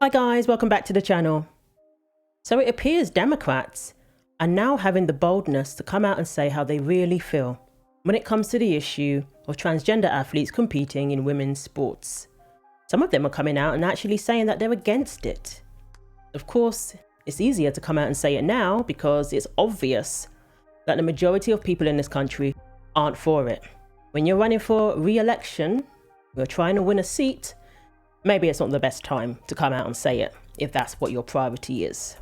Hi guys, welcome back to the channel. So it appears Democrats are now having the boldness to come out and say how they really feel when it comes to the issue of transgender athletes competing in women's sports. Some of them are coming out and actually saying that they're against it. Of course, it's easier to come out and say it now because it's obvious that the majority of people in this country aren't for it. When you're running for re-election, you're trying to win a seat, maybe it's not the best time to come out and say it, if that's what your priority is.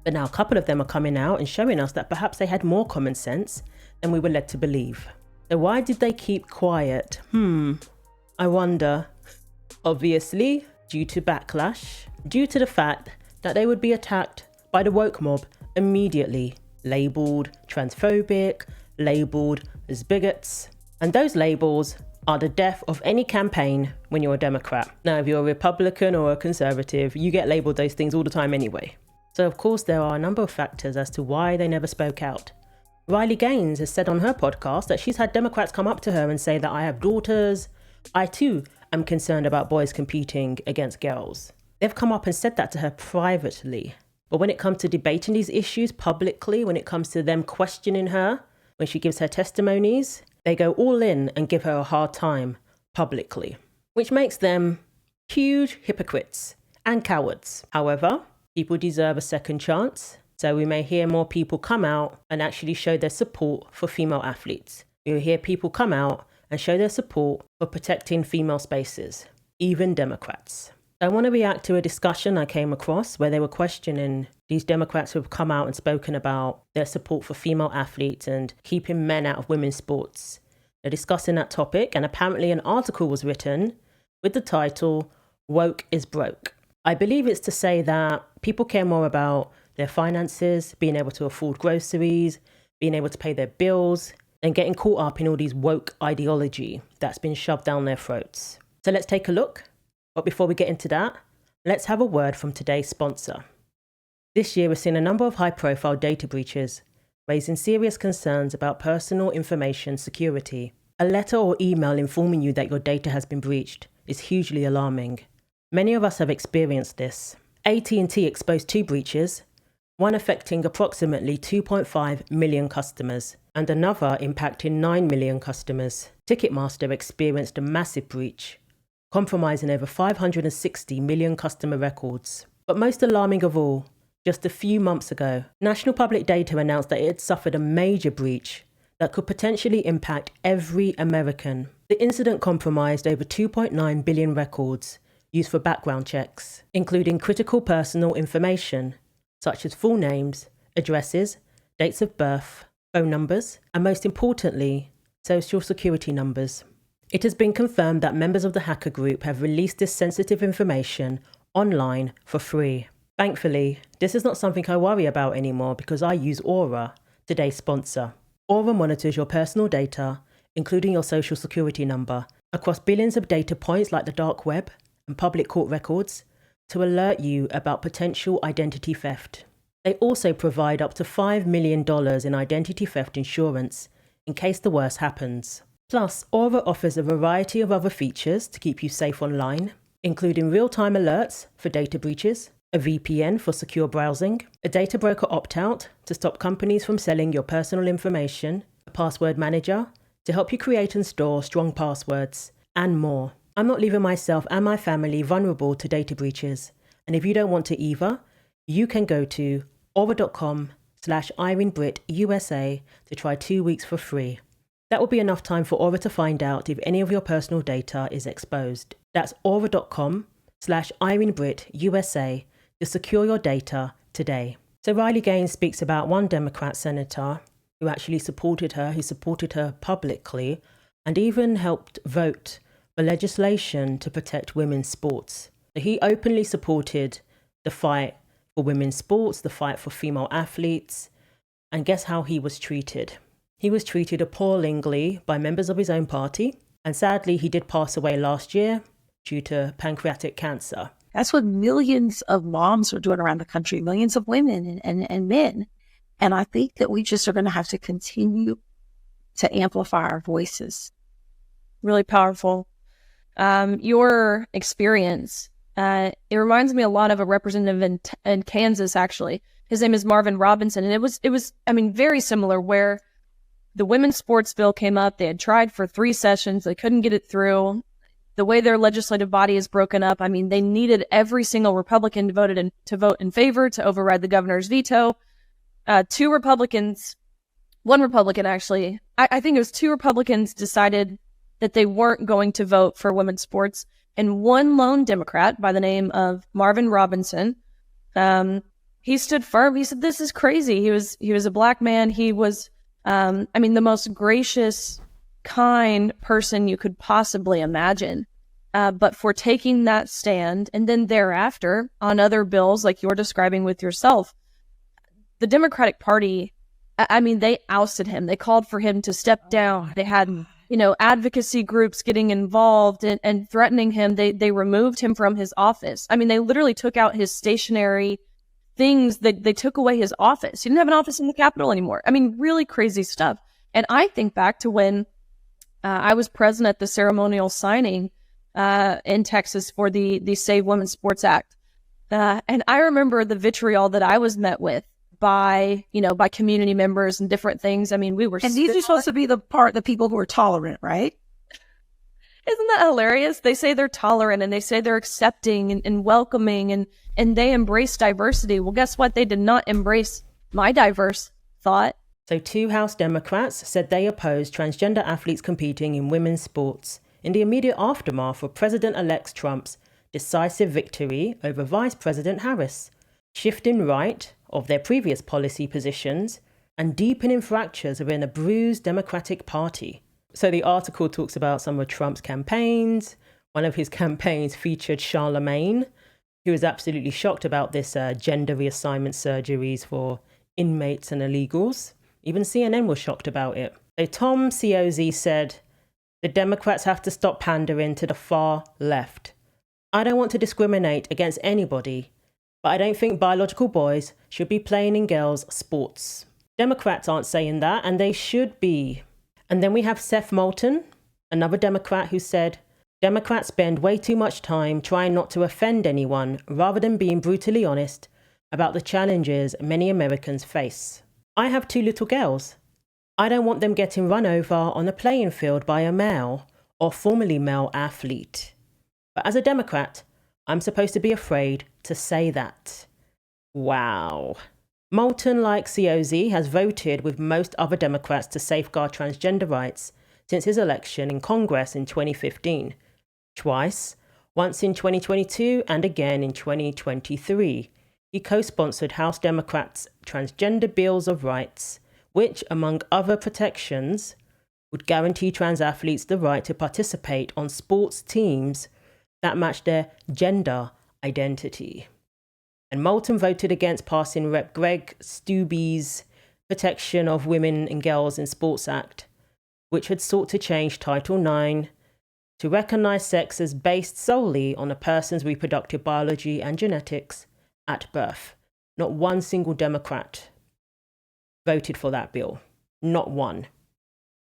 But now a couple of them are coming out and showing us that perhaps they had more common sense than we were led to believe. So why did they keep quiet? I wonder. Obviously, due to backlash, due to the fact that they would be attacked by the woke mob immediately, labelled transphobic, labelled as bigots. And those labels are the death of any campaign when you're a Democrat. Now, if you're a Republican or a conservative, you get labelled those things all the time anyway. So of course there are a number of factors as to why they never spoke out. Riley Gaines has said on her podcast that she's had Democrats come up to her and say that I have daughters. I too am concerned about boys competing against girls. They've come up and said that to her privately. But when it comes to debating these issues publicly, when it comes to them questioning her, when she gives her testimonies, they go all in and give her a hard time publicly, which makes them huge hypocrites and cowards. However, people deserve a second chance, so we may hear more people come out and actually show their support for female athletes. We will hear people come out and show their support for protecting female spaces, even Democrats. I want to react to a discussion I came across where they were questioning these Democrats who have come out and spoken about their support for female athletes and keeping men out of women's sports. They're discussing that topic, and apparently an article was written with the title, "Woke is Broke." I believe it's to say that people care more about their finances, being able to afford groceries, being able to pay their bills, than getting caught up in all these woke ideology that's been shoved down their throats. So let's take a look. But before we get into that, let's have a word from today's sponsor. This year, we've seen a number of high-profile data breaches, raising serious concerns about personal information security. A letter or email informing you that your data has been breached is hugely alarming. Many of us have experienced this. AT&T exposed 2 breaches, one affecting approximately 2.5 million customers, and another impacting 9 million customers. Ticketmaster experienced a massive breach, compromising over 560 million customer records. But most alarming of all, just a few months ago, National Public Data announced that it had suffered a major breach that could potentially impact every American. The incident compromised over 2.9 billion records used for background checks, including critical personal information, such as full names, addresses, dates of birth, phone numbers, and most importantly, social security numbers. It has been confirmed that members of the hacker group have released this sensitive information online for free. Thankfully, this is not something I worry about anymore because I use Aura, today's sponsor. Aura monitors your personal data, including your social security number, across billions of data points like the dark web and public court records to alert you about potential identity theft. They also provide up to $5 million in identity theft insurance in case the worst happens. Plus, Aura offers a variety of other features to keep you safe online, including real-time alerts for data breaches, a VPN for secure browsing, a data broker opt-out to stop companies from selling your personal information, a password manager to help you create and store strong passwords, and more. I'm not leaving myself and my family vulnerable to data breaches, and if you don't want to either, you can go to aura.com/IreneBritUSA to try 2 weeks for free. That will be enough time for Aura to find out if any of your personal data is exposed. That's aura.com/IreneBritUSA to secure your data today. So Riley Gaines speaks about one Democrat senator who actually supported her publicly, and even helped vote for legislation to protect women's sports. So he openly supported the fight for women's sports, the fight for female athletes, and guess how he was treated? He was treated appallingly by members of his own party, and sadly he did pass away last year due to pancreatic cancer. That's what millions of moms are doing around the country, millions of women and men. And I think that we just are going to have to continue to amplify our voices. Really powerful. Your experience It reminds me a lot of a representative in Kansas, actually. His name is Marvin Robinson. And it was, I mean, very similar, where the women's sports bill came up. They had tried for 3 sessions. They couldn't get it through. The way their legislative body is broken up, I mean, they needed every single Republican to vote in favor to override the governor's veto. 2 Republicans, 1 Republican actually, I think it was 2 Republicans decided that they weren't going to vote for women's sports. And 1 lone Democrat by the name of Marvin Robinson, he stood firm. He said, "This is crazy." He was a black man. He was, I mean, the most gracious, kind person you could possibly imagine. But for taking that stand, and then thereafter on other bills like you're describing with yourself, the Democratic Party, I mean, they ousted him. They called for him to step down. They had, advocacy groups getting involved and threatening him. They removed him from his office. I mean, they literally took out his stationery things. They took away his office. He didn't have an office in the Capitol anymore. I mean, really crazy stuff. And I think back to when I was present at the ceremonial signing in Texas for the Save Women's Sports Act. And I remember the vitriol that I was met with by community members and different things. I mean, we were... And these are supposed to be the people who are tolerant, right? Isn't that hilarious? They say they're tolerant and they say they're accepting and welcoming and they embrace diversity. Well, guess what? They did not embrace my diverse thought. So 2 House Democrats said they opposed transgender athletes competing in women's sports in the immediate aftermath of President-elect Trump's decisive victory over Vice President Harris, shifting right of their previous policy positions and deepening fractures within a bruised Democratic Party. So the article talks about some of Trump's campaigns. One of his campaigns featured Charlemagne, who was absolutely shocked about this gender reassignment surgeries for inmates and illegals. Even CNN was shocked about it. So Tom Suozzi said, "The Democrats have to stop pandering to the far left. I don't want to discriminate against anybody, but I don't think biological boys should be playing in girls' sports." Democrats aren't saying that, and they should be. And then we have Seth Moulton, another Democrat, who said, "Democrats spend way too much time trying not to offend anyone rather than being brutally honest about the challenges many Americans face. I have 2 little girls. I don't want them getting run over on a playing field by a male or formerly male athlete. But as a Democrat, I'm supposed to be afraid to say that." Wow. Moulton, like Suozzi, has voted with most other Democrats to safeguard transgender rights since his election in Congress in 2015. Twice, once in 2022 and again in 2023. He co-sponsored House Democrats' transgender bills of rights, which, among other protections, would guarantee trans athletes the right to participate on sports teams that match their gender identity. And Moulton voted against passing Rep. Greg Steube's Protection of Women and Girls in Sports Act, which had sought to change Title IX to recognize sex as based solely on a person's reproductive biology and genetics at birth. Not one single Democrat voted for that bill. Not one.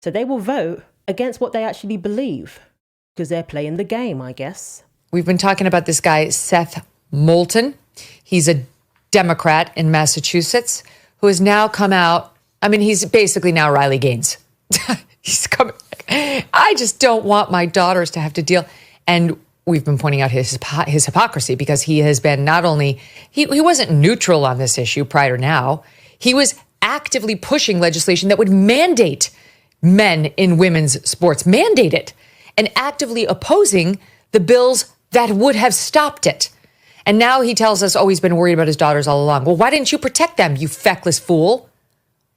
So they will vote against what they actually believe, because they're playing the game, I guess. We've been talking about this guy, Seth Moulton. He's a Democrat in Massachusetts who has now come out. I mean, he's basically now Riley Gaines. He's coming. I just don't want my daughters to have to deal. And we've been pointing out his hypocrisy, because he has been not only, he wasn't neutral on this issue prior to now. He was actively pushing legislation that would mandate men in women's sports, mandate it, and actively opposing the bills that would have stopped it. And now he tells us, oh, he's been worried about his daughters all along. Well, why didn't you protect them, you feckless fool?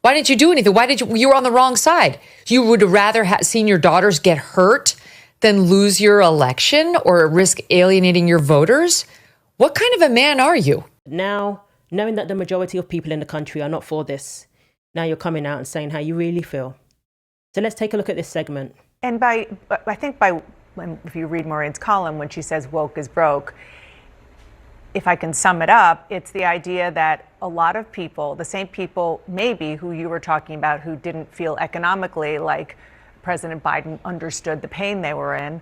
Why didn't you do anything? You were on the wrong side. You would have rather seen your daughters get hurt than lose your election or risk alienating your voters? What kind of a man are you? Now, knowing that the majority of people in the country are not for this, now you're coming out and saying how you really feel. So let's take a look at this segment. And if you read Maureen's column, when she says woke is broke, if I can sum it up, it's the idea that a lot of people, the same people maybe who you were talking about, who didn't feel economically like President Biden understood the pain they were in,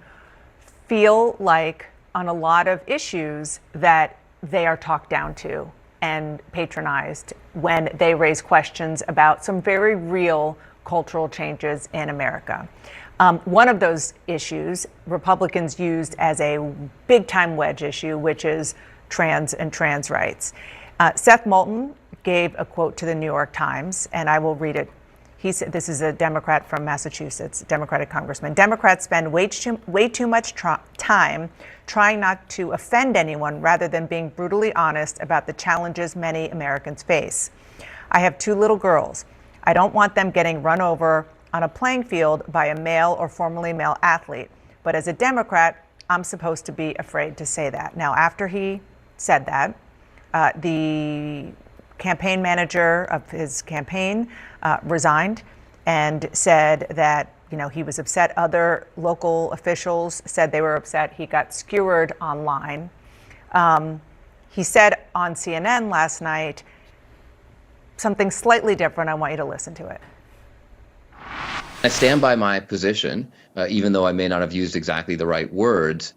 feel like on a lot of issues that they are talked down to and patronized when they raise questions about some very real cultural changes in America. One of those issues Republicans used as a big time wedge issue, which is trans and trans rights. Seth Moulton gave a quote to the New York Times, and I will read it. He said, this is a Democrat from Massachusetts, Democratic congressman. Democrats spend way too much time trying not to offend anyone rather than being brutally honest about the challenges many Americans face. I have 2 little girls. I don't want them getting run over on a playing field by a male or formerly male athlete. But as a Democrat, I'm supposed to be afraid to say that. Now, after he said that, the campaign manager of his campaign resigned and said that, he was upset. Other local officials said they were upset. He got skewered online. He said on CNN last night something slightly different. I want you to listen to it. I stand by my position, even though I may not have used exactly the right words.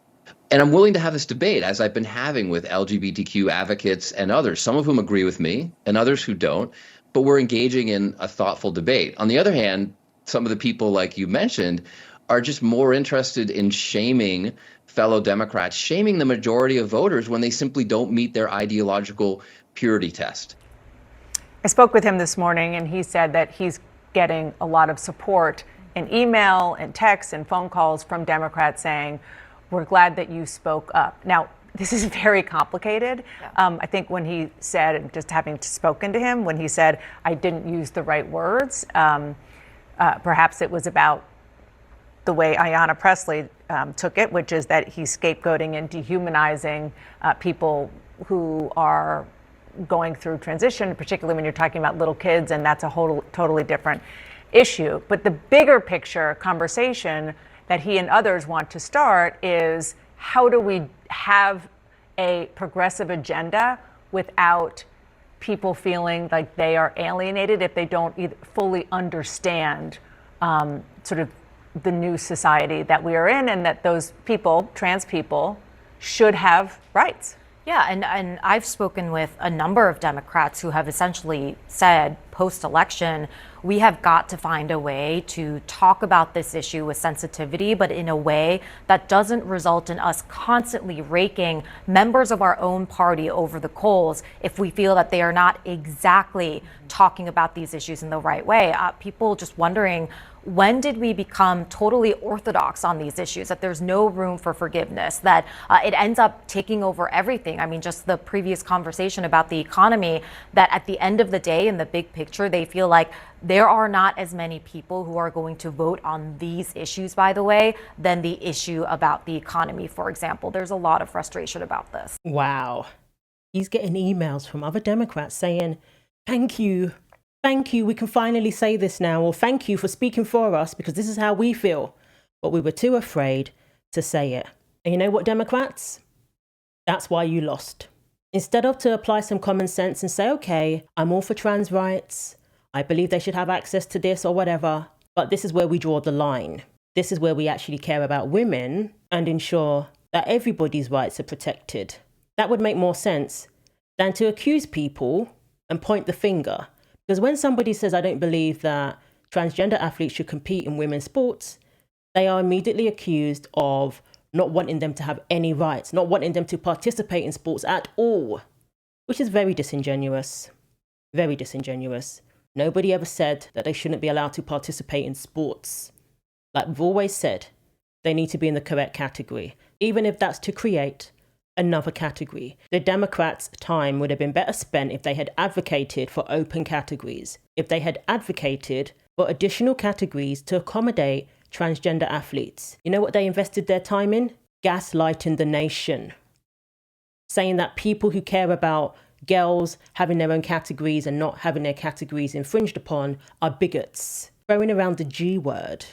And I'm willing to have this debate, as I've been having with LGBTQ advocates and others, some of whom agree with me and others who don't. But we're engaging in a thoughtful debate. On the other hand, some of the people, like you mentioned, are just more interested in shaming fellow Democrats, shaming the majority of voters when they simply don't meet their ideological purity test. I spoke with him this morning, and he said that he's getting a lot of support in email and texts and phone calls from Democrats saying, we're glad that you spoke up. Now, this is very complicated. Yeah. I think when he said, and just having spoken to him, when he said, I didn't use the right words, perhaps it was about the way Ayanna Pressley took it, which is that he's scapegoating and dehumanizing people who are going through transition, particularly when you're talking about little kids, and that's a whole totally different issue. But the bigger picture conversation that he and others want to start is, how do we have a progressive agenda without people feeling like they are alienated if they don't fully understand sort of the new society that we are in, and that those people, trans people, should have rights? Yeah, and I've spoken with a number of Democrats who have essentially said post-election, we have got to find a way to talk about this issue with sensitivity, but in a way that doesn't result in us constantly raking members of our own party over the coals if we feel that they are not exactly talking about these issues in the right way. People just wondering, when did we become totally orthodox on these issues, that there's no room for forgiveness, that it ends up taking over everything? I mean, just the previous conversation about the economy, that at the end of the day, in the big picture, they feel like there are not as many people who are going to vote on these issues, by the way, than the issue about the economy, for example. There's a lot of frustration about this. Wow. He's getting emails from other Democrats saying, thank you, we can finally say this now, or thank you for speaking for us because this is how we feel. But we were too afraid to say it. And you know what, Democrats? That's why you lost. Instead of to apply some common sense and say, okay, I'm all for trans rights, I believe they should have access to this or whatever, but this is where we draw the line. This is where we actually care about women and ensure that everybody's rights are protected. That would make more sense than to accuse people and point the finger. Because when somebody says, I don't believe that transgender athletes should compete in women's sports, they are immediately accused of not wanting them to have any rights, not wanting them to participate in sports at all, which is very disingenuous. Very disingenuous. Nobody ever said that they shouldn't be allowed to participate in sports. Like we've always said, they need to be in the correct category, even if that's to create another category. The Democrats' time would have been better spent if they had advocated for open categories, if they had advocated for additional categories to accommodate transgender athletes. You know what they invested their time in? Gaslighting the nation. Saying that people who care about girls having their own categories and not having their categories infringed upon are bigots. Throwing around the G word.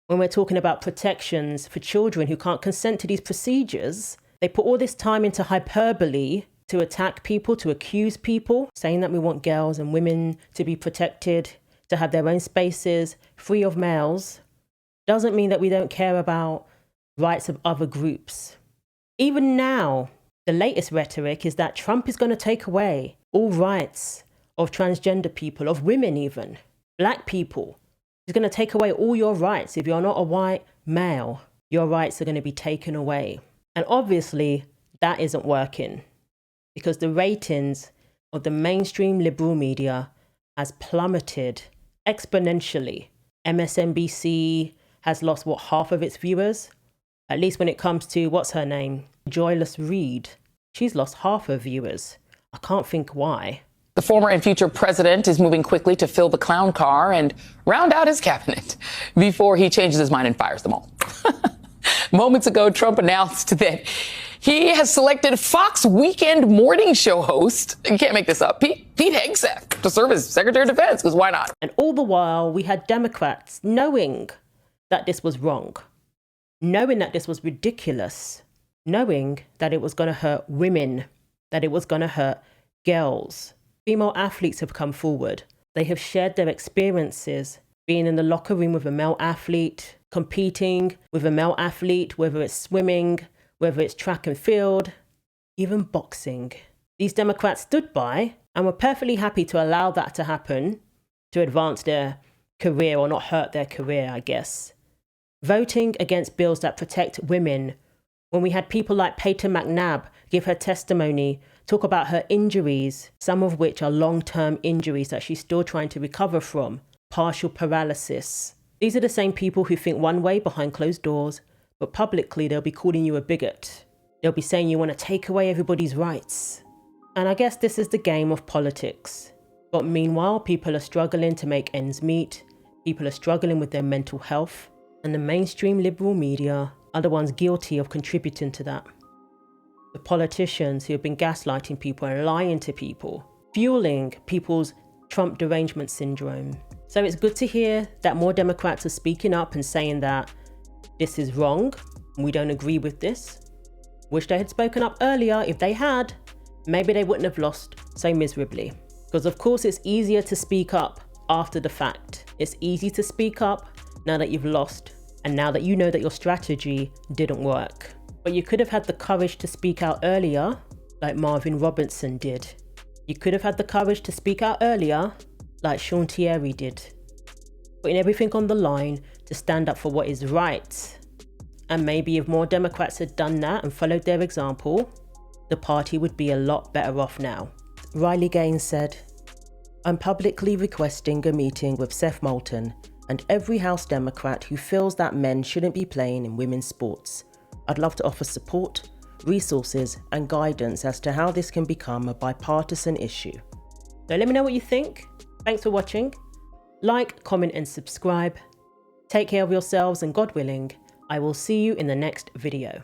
When we're talking about protections for children who can't consent to these procedures, they put all this time into hyperbole to attack people, to accuse people, saying that we want girls and women to be protected, to have their own spaces, free of males. Doesn't mean that we don't care about rights of other groups. Even now, the latest rhetoric is that Trump is going to take away all rights of transgender people, of women even, black people. He's going to take away all your rights. If you're not a white male, your rights are going to be taken away. And obviously, that isn't working because the ratings of the mainstream liberal media has plummeted exponentially. MSNBC has lost, half of its viewers? At least when it comes to, what's her name? Joyless Reed. She's lost half her viewers. I can't think why. The former and future president is moving quickly to fill the clown car and round out his cabinet before he changes his mind and fires them all. Moments ago, Trump announced that he has selected Fox Weekend morning show host, you can't make this up, Pete Hegseth, to serve as Secretary of Defense, because why not? And all the while, we had Democrats knowing that this was wrong, knowing that this was ridiculous, knowing that it was going to hurt women, that it was going to hurt girls. Female athletes have come forward. They have shared their experiences being in the locker room with a male athlete, competing with a male athlete, whether it's swimming, whether it's track and field, even boxing. These Democrats stood by and were perfectly happy to allow that to happen, to advance their career or not hurt their career, I guess. Voting against bills that protect women, when we had people like Peyton McNabb give her testimony, talk about her injuries, some of which are long-term injuries that she's still trying to recover from, partial paralysis. These are the same people who think one way behind closed doors, but publicly they'll be calling you a bigot. They'll be saying you want to take away everybody's rights. And I guess this is the game of politics. But meanwhile, people are struggling to make ends meet. People are struggling with their mental health. And the mainstream liberal media are the ones guilty of contributing to that. The politicians who have been gaslighting people and lying to people, fueling people's Trump derangement syndrome. So it's good to hear that more Democrats are speaking up and saying that this is wrong, we don't agree with this. Wish they had spoken up earlier. If they had, maybe they wouldn't have lost so miserably. Because of course it's easier to speak up after the fact. It's easy to speak up now that you've lost and now that you know that your strategy didn't work. But you could have had the courage to speak out earlier, like Marvin Robinson did. You could have had the courage to speak out earlier, like Sean Thierry did. Putting everything on the line to stand up for what is right. And maybe if more Democrats had done that and followed their example, the party would be a lot better off now. Riley Gaines said, "I'm publicly requesting a meeting with Seth Moulton and every House Democrat who feels that men shouldn't be playing in women's sports. I'd love to offer support, resources, and guidance as to how this can become a bipartisan issue." So let me know what you think. Thanks for watching. Like, comment, and subscribe. Take care of yourselves, and God willing, I will see you in the next video.